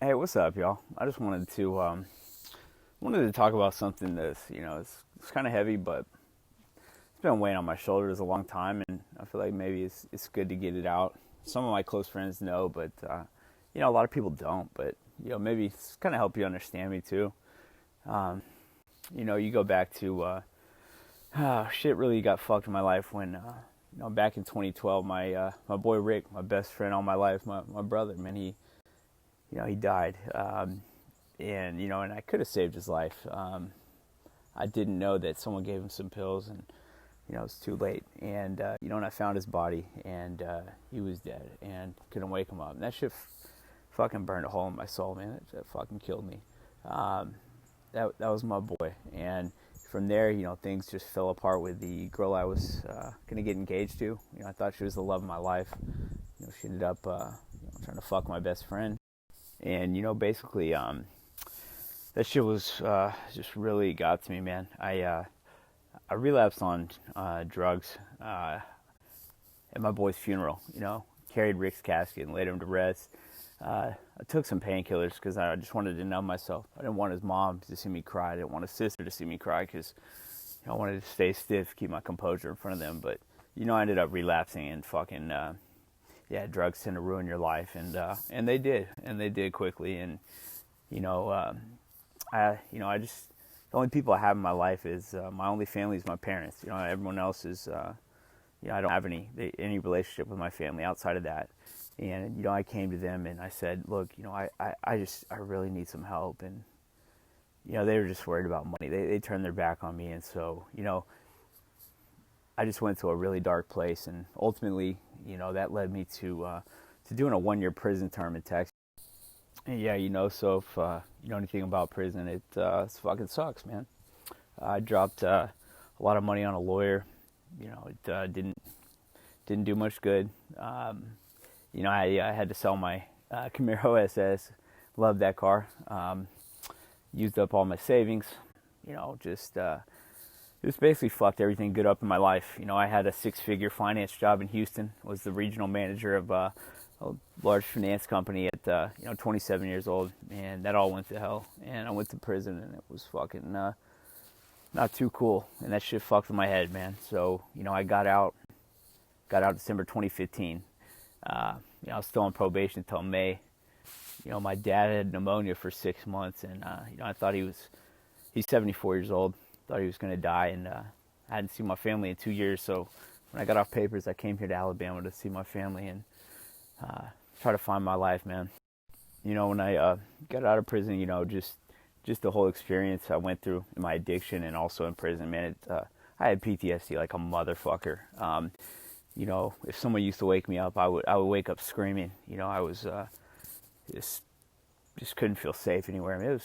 Hey, what's up, y'all? I just wanted to talk about something that's it's kind of heavy, but it's been weighing on my shoulders a long time, and I feel like maybe it's good to get it out. Some of my close friends know, but a lot of people don't. But maybe it's kind of help you understand me too. Um, you go back to shit really got fucked in my life when back in 2012, my boy Rick, my best friend all my life, my brother, man, he died. And I could have saved his life. I didn't know that someone gave him some pills, and it was too late. And and I found his body, and he was dead, and couldn't wake him up. And that shit fucking burned a hole in my soul, man. That fucking killed me. That was my boy, and from there, things just fell apart with the girl I was gonna get engaged to. I thought she was the love of my life. She ended up trying to fuck my best friend, and basically, that shit was just really got to me, man. I relapsed on drugs at my boy's funeral. Carried Rick's casket and laid him to rest. I took some painkillers because I just wanted to numb myself. I didn't want his mom to see me cry. I didn't want his sister to see me cry because I wanted to stay stiff, keep my composure in front of them. But I ended up relapsing, and fucking drugs tend to ruin your life, and they did quickly. And I just, the only people I have in my life is my only family is my parents. Everyone else is I don't have any relationship with my family outside of that. And I came to them and I said, look, I really need some help. And they were just worried about money. They turned their back on me, and so I just went to a really dark place, and ultimately that led me to doing a 1-year prison term in Texas. And so if you know anything about prison, it fucking sucks, man. I dropped a lot of money on a lawyer. It didn't do much good. I had to sell my Camaro SS. Loved that car. Used up all my savings. Just basically fucked everything good up in my life. I had a 6-figure finance job in Houston. Was the regional manager of a large finance company at 27 years old, and that all went to hell. And I went to prison, and it was fucking not too cool. And that shit fucked with my head, man. So I got out December 2015. I was still on probation until May. My dad had pneumonia for 6 months, and I thought he's 74 years old. Thought he was going to die, and I hadn't seen my family in 2 years. So when I got off papers, I came here to Alabama to see my family and try to find my life, man. When I got out of prison, just the whole experience I went through in my addiction and also in prison, man, I had PTSD like a motherfucker. If someone used to wake me up, I would wake up screaming. I was just couldn't feel safe anywhere. I mean, it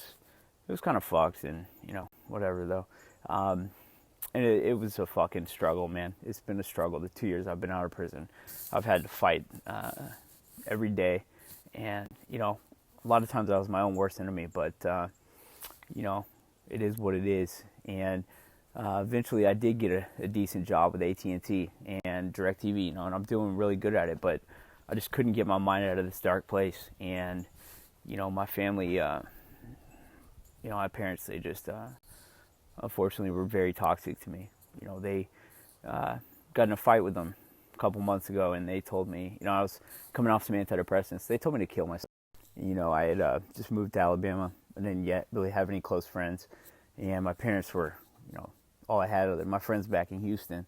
was kind of fucked, and whatever though. And it was a fucking struggle, man. It's been a struggle. The 2 years I've been out of prison, I've had to fight every day, and a lot of times I was my own worst enemy. But it is what it is. And eventually, I did get a decent job with AT&T and DirecTV, and I'm doing really good at it. But I just couldn't get my mind out of this dark place. And my family, my parents, they just unfortunately were very toxic to me. They got in a fight with them a couple months ago, and they told me, I was coming off some antidepressants. They told me to kill myself. I had just moved to Alabama. I didn't yet really have any close friends, and my parents were, all I had other than my friends back in Houston.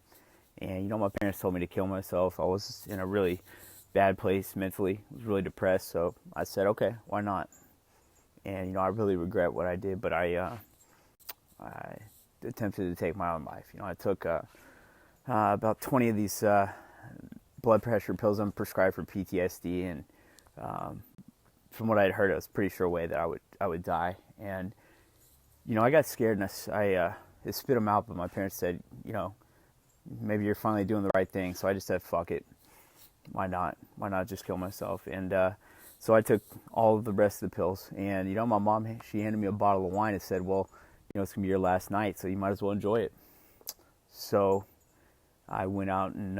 And my parents told me to kill myself. I was in a really bad place mentally. I was really depressed, so I said, okay, why not? And I really regret what I did, but I attempted to take my own life. I took about 20 of these blood pressure pills I'm prescribed for PTSD, and from what I'd heard, I was pretty sure way that I would die. And I got scared, and I spit them out, but my parents said, maybe you're finally doing the right thing. So I just said, fuck it. Why not? Why not just kill myself? And so I took all of the rest of the pills. And, my mom, she handed me a bottle of wine and said, well, it's going to be your last night, so you might as well enjoy it. So I went out and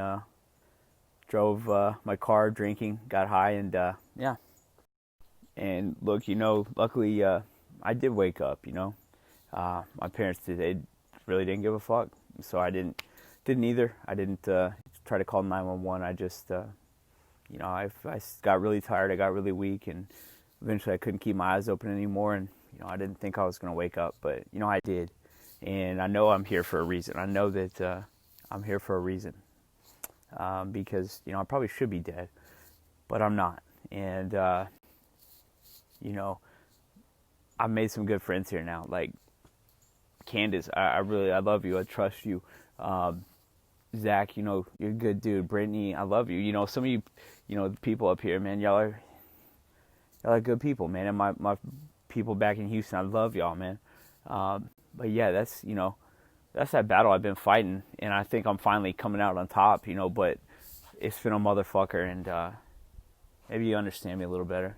drove my car drinking, got high, and And look, luckily, I did wake up, my parents they really didn't give a fuck. So I didn't either. I didn't try to call 911. I just, I got really tired. I got really weak, and eventually I couldn't keep my eyes open anymore. And, I didn't think I was going to wake up, but, I did. And I know I'm here for a reason. I know that I'm here for a reason. Because, I probably should be dead, but I'm not. And, I've made some good friends here now. Like Candace, I love you. I trust you. Zach, you're a good dude. Brittany, I love you. Some of you, the people up here, man, y'all are good people, man. And my people back in Houston, I love y'all, man. But yeah, that's that battle I've been fighting, and I think I'm finally coming out on top, but it's been a motherfucker, and maybe you understand me a little better.